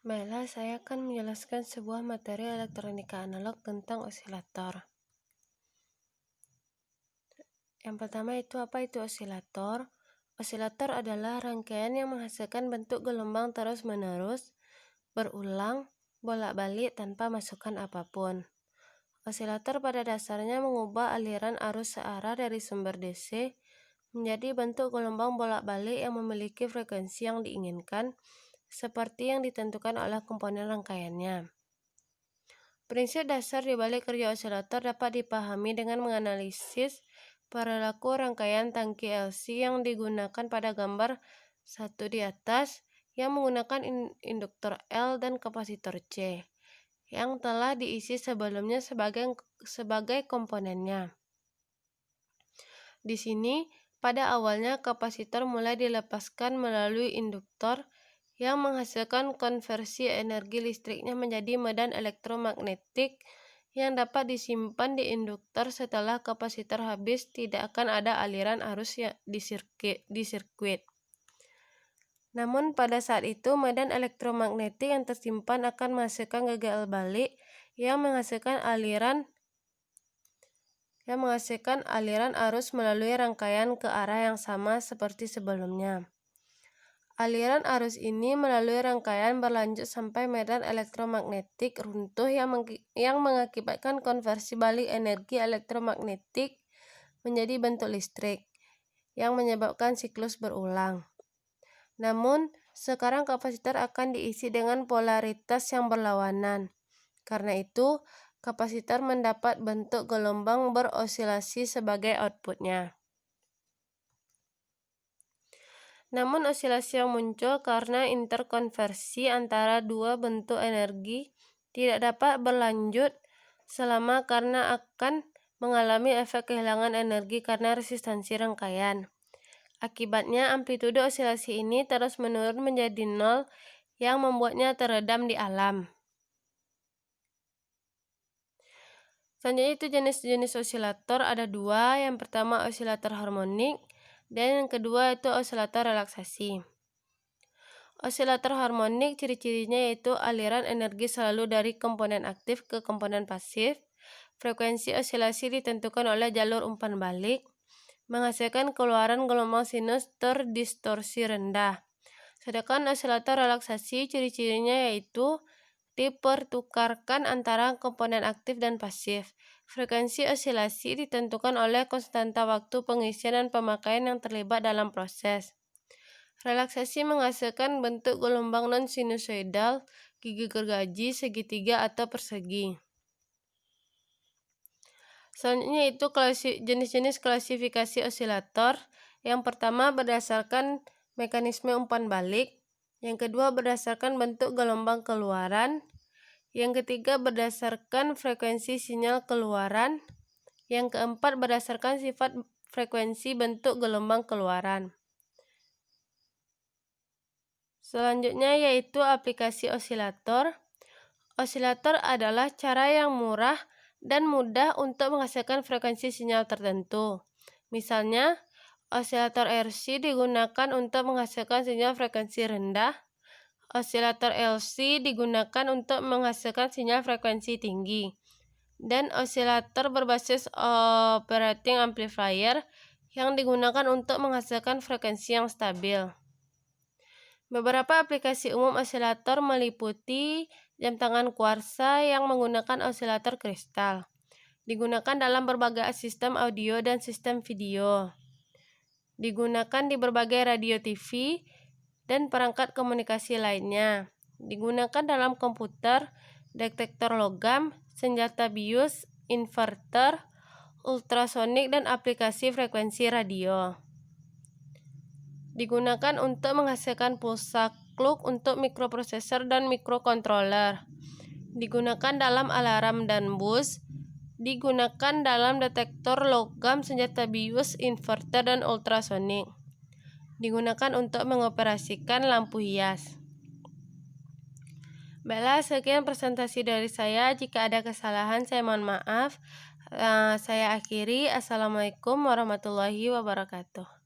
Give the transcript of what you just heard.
Baiklah, saya akan menjelaskan sebuah materi elektronika analog tentang osilator. Yang pertama itu apa itu osilator? Osilator adalah rangkaian yang menghasilkan bentuk gelombang terus-menerus, berulang, bolak-balik tanpa masukan apapun. Osilator pada dasarnya mengubah aliran arus searah dari sumber DC menjadi bentuk gelombang bolak-balik yang memiliki frekuensi yang diinginkan, seperti yang ditentukan oleh komponen rangkaiannya. Prinsip dasar di balik kerja osilator dapat dipahami dengan menganalisis perilaku rangkaian tangki LC yang digunakan pada gambar 1 di atas, yang menggunakan induktor L dan kapasitor C yang telah diisi sebelumnya sebagai komponennya. Di sini, pada awalnya kapasitor mulai dilepaskan melalui induktor yang menghasilkan konversi energi listriknya menjadi medan elektromagnetik yang dapat disimpan di induktor. Setelah kapasitor habis, tidak akan ada aliran arus di sirkuit. Namun pada saat itu medan elektromagnetik yang tersimpan akan menghasilkan gagal balik yang menghasilkan aliran arus melalui rangkaian ke arah yang sama seperti sebelumnya. Aliran arus ini melalui rangkaian berlanjut sampai medan elektromagnetik runtuh yang mengakibatkan konversi balik energi elektromagnetik menjadi bentuk listrik yang menyebabkan siklus berulang. Namun, sekarang kapasitor akan diisi dengan polaritas yang berlawanan. Karena itu, kapasitor mendapat bentuk gelombang berosilasi sebagai outputnya. Namun osilasi yang muncul karena interkonversi antara dua bentuk energi tidak dapat berlanjut selama karena akan mengalami efek kehilangan energi karena resistansi rangkaian. Akibatnya amplitude osilasi ini terus menurun menjadi nol yang membuatnya teredam di alam. Selanjutnya itu jenis-jenis osilator ada dua. Yang pertama osilator harmonik dan yang kedua itu osilator relaksasi. Osilator harmonik ciri-cirinya yaitu aliran energi selalu dari komponen aktif ke komponen pasif. Frekuensi osilasi ditentukan oleh jalur umpan balik, menghasilkan keluaran gelombang sinus terdistorsi rendah. Sedangkan osilator relaksasi ciri-cirinya yaitu dipertukarkan antara komponen aktif dan pasif. Frekuensi osilasi ditentukan oleh konstanta waktu pengisian dan pemakaian yang terlibat dalam proses. Relaksasi menghasilkan bentuk gelombang non-sinusoidal, gigi gergaji, segitiga, atau persegi. Selanjutnya itu jenis-jenis klasifikasi osilator. Yang pertama berdasarkan mekanisme umpan balik. Yang kedua berdasarkan bentuk gelombang keluaran. Yang ketiga berdasarkan frekuensi sinyal keluaran. Yang keempat berdasarkan sifat frekuensi bentuk gelombang keluaran. Selanjutnya yaitu aplikasi osilator. Osilator adalah cara yang murah dan mudah untuk menghasilkan frekuensi sinyal tertentu. Misalnya, osilator RC digunakan untuk menghasilkan sinyal frekuensi rendah. Osilator LC digunakan untuk menghasilkan sinyal frekuensi tinggi. Dan osilator berbasis operating amplifier yang digunakan untuk menghasilkan frekuensi yang stabil. Beberapa aplikasi umum osilator meliputi jam tangan kuarsa yang menggunakan osilator kristal. Digunakan dalam berbagai sistem audio dan sistem video. Digunakan di berbagai radio TV dan perangkat komunikasi lainnya. Digunakan dalam komputer, detektor logam, senjata bius, inverter, ultrasonik, dan aplikasi frekuensi radio. Digunakan untuk menghasilkan pulsa clock untuk mikroprosesor dan mikrokontroler. Digunakan dalam alarm dan bus. Digunakan dalam detektor logam, senjata bius, inverter, dan ultrasonik. Digunakan untuk mengoperasikan lampu hias. Baiklah, sekian presentasi dari saya. Jika ada kesalahan, saya mohon maaf. Saya akhiri. Assalamualaikum warahmatullahi wabarakatuh.